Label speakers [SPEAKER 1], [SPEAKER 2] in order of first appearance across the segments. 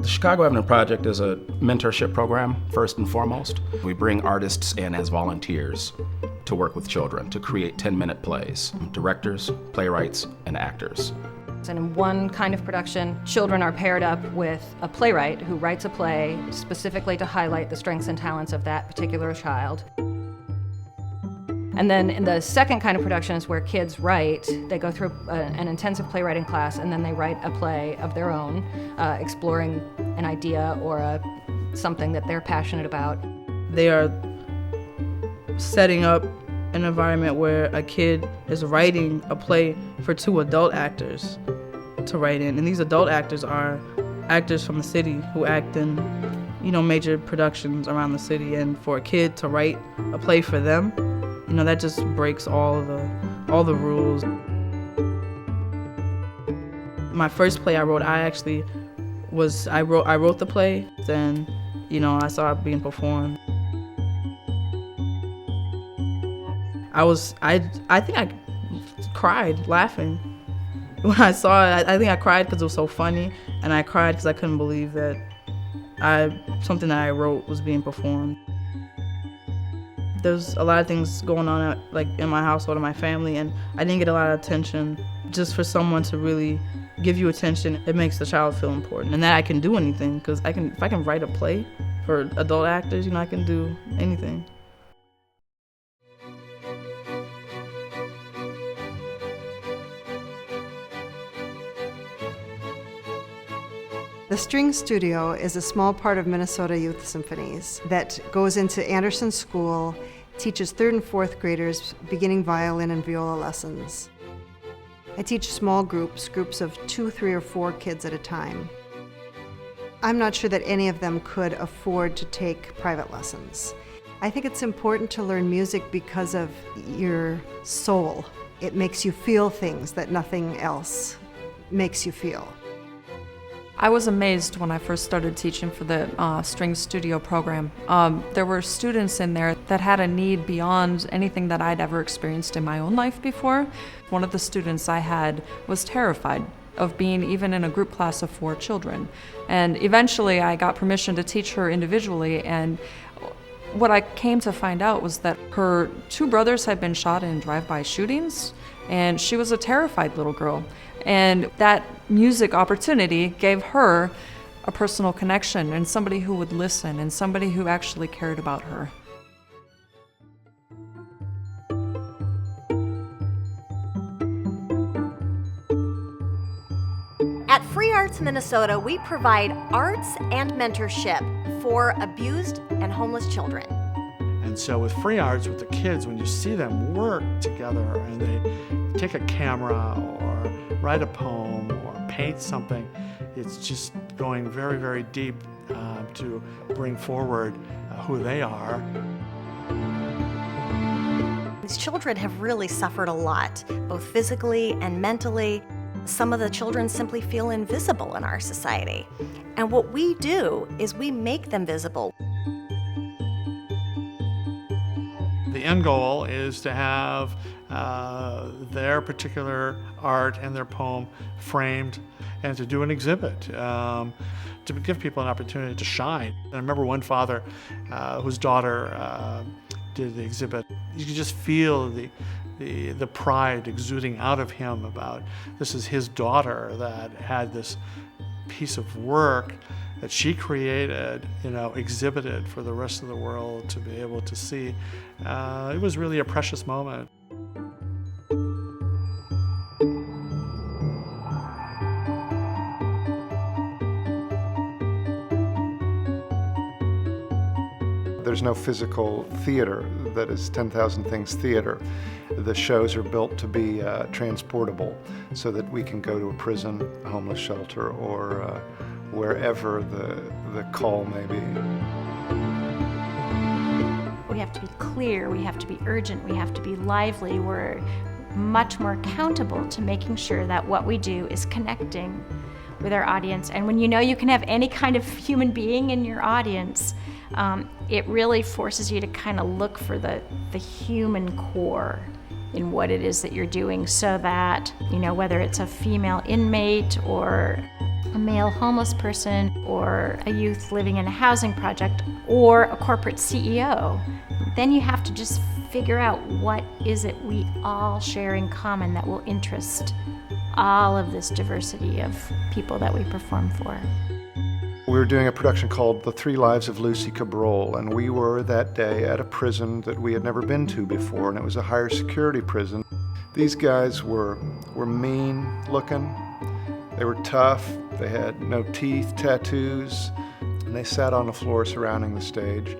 [SPEAKER 1] The Chicago Avenue Project is a mentorship program, first and foremost. We bring artists in as volunteers to work with children to create 10-minute plays, directors, playwrights, and actors.
[SPEAKER 2] And in one kind of production, children are paired up with a playwright who writes a play specifically to highlight the strengths and talents of that particular child. And then in the second kind of production is where kids write. They go through an intensive playwriting class, and then they write a play of their own, exploring an idea or something that they're passionate about.
[SPEAKER 3] They are setting up an environment where a kid is writing a play for two adult actors to write in. And these adult actors are actors from the city who act in, major productions around the city. And for a kid to write a play for them, that just breaks all the rules. My first play I wrote, I wrote the play, then, I saw it being performed. I think I cried laughing when I saw it. I think I cried because it was so funny, and I cried because I couldn't believe that something that I wrote was being performed. There's a lot of things going on in my household and my family, and I didn't get a lot of attention. Just for someone to really give you attention, it makes the child feel important, and that I can do anything, because if I can write a play for adult actors, I can do anything.
[SPEAKER 4] The String Studio is a small part of Minnesota Youth Symphonies that goes into Anderson School, teaches 3rd and 4th graders beginning violin and viola lessons. I teach small groups of 2, 3, or 4 kids at a time. I'm not sure that any of them could afford to take private lessons. I think it's important to learn music because of your soul. It makes you feel things that nothing else makes you feel.
[SPEAKER 5] I was amazed when I first started teaching for the String Studio program. There were students in there that had a need beyond anything that I'd ever experienced in my own life before. One of the students I had was terrified of being even in a group class of 4 children. And eventually I got permission to teach her individually, and what I came to find out was that her 2 brothers had been shot in drive-by shootings, and she was a terrified little girl. And that music opportunity gave her a personal connection and somebody who would listen and somebody who actually cared about her.
[SPEAKER 6] At Free Arts Minnesota, we provide arts and mentorship for abused and homeless children.
[SPEAKER 7] And so with Free Arts, with the kids, when you see them work together and they take a camera or write a poem or paint something, it's just going very, very deep to bring forward who they are.
[SPEAKER 6] These children have really suffered a lot, both physically and mentally. Some of the children simply feel invisible in our society. And what we do is we make them visible.
[SPEAKER 7] The end goal is to have their particular art and their poem framed and to do an exhibit, to give people an opportunity to shine. And I remember one father whose daughter did the exhibit. You could just feel the pride exuding out of him about this is his daughter that had this piece of work that she created, exhibited for the rest of the world to be able to see. It was really a precious moment.
[SPEAKER 8] There's no physical theater that is 10,000 Things theater. The shows are built to be transportable so that we can go to a prison, a homeless shelter, or wherever the call may be.
[SPEAKER 9] We have to be clear, we have to be urgent, we have to be lively. We're much more accountable to making sure that what we do is connecting with our audience. And when you can have any kind of human being in your audience, it really forces you to kind of look for the human core in what it is that you're doing, so that, whether it's a female inmate or a male homeless person or a youth living in a housing project or a corporate CEO, then you have to just figure out what is it we all share in common that will interest all of this diversity of people that we perform for.
[SPEAKER 8] We were doing a production called The 3 Lives of Lucy Cabral, and we were that day at a prison that we had never been to before, and it was a higher security prison. These guys were mean looking, they were tough, they had no teeth, tattoos, and they sat on the floor surrounding the stage,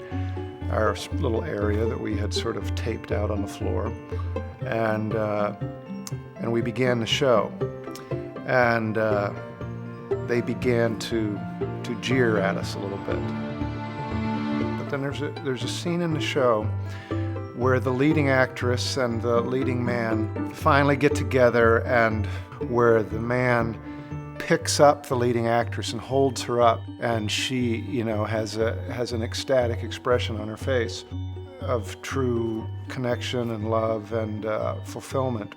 [SPEAKER 8] our little area that we had sort of taped out on the floor, and we began the show. And they began to jeer at us a little bit. But then there's a scene in the show where the leading actress and the leading man finally get together, and where the man picks up the leading actress and holds her up, and she, has an ecstatic expression on her face of true connection and love and fulfillment.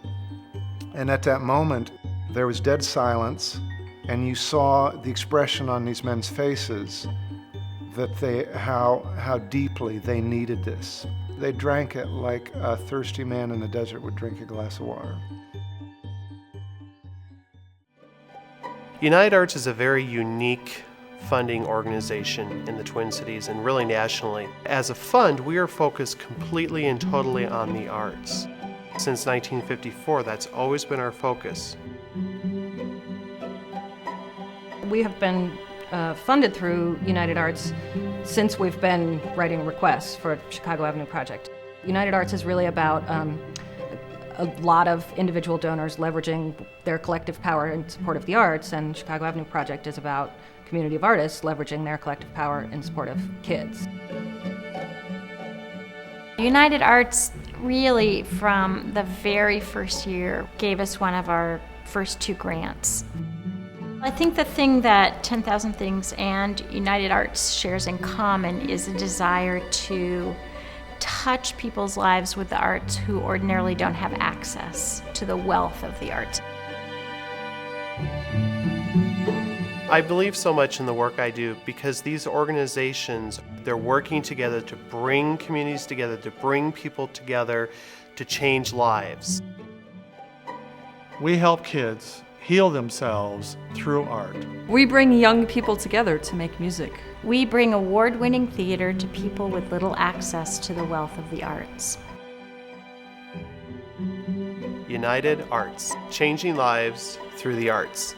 [SPEAKER 8] And at that moment, there was dead silence, and you saw the expression on these men's faces that how deeply they needed this. They drank it like a thirsty man in the desert would drink a glass of water.
[SPEAKER 10] United Arts is a very unique funding organization in the Twin Cities and really nationally. As a fund, we are focused completely and totally on the arts. Since 1954, that's always been our focus.
[SPEAKER 2] We have been funded through United Arts since we've been writing requests for Chicago Avenue Project. United Arts is really about a lot of individual donors leveraging their collective power in support of the arts, and Chicago Avenue Project is about a community of artists leveraging their collective power in support of kids.
[SPEAKER 9] United Arts really, from the very first year, gave us one of our first 2 grants. I think the thing that 10,000 Things and United Arts shares in common is a desire to touch people's lives with the arts who ordinarily don't have access to the wealth of the arts.
[SPEAKER 10] I believe so much in the work I do because these organizations, they're working together to bring communities together, to bring people together, to change lives.
[SPEAKER 7] We help kids heal themselves through art.
[SPEAKER 5] We bring young people together to make music.
[SPEAKER 9] We bring award-winning theater to people with little access to the wealth of the arts.
[SPEAKER 10] United Arts, changing lives through the arts.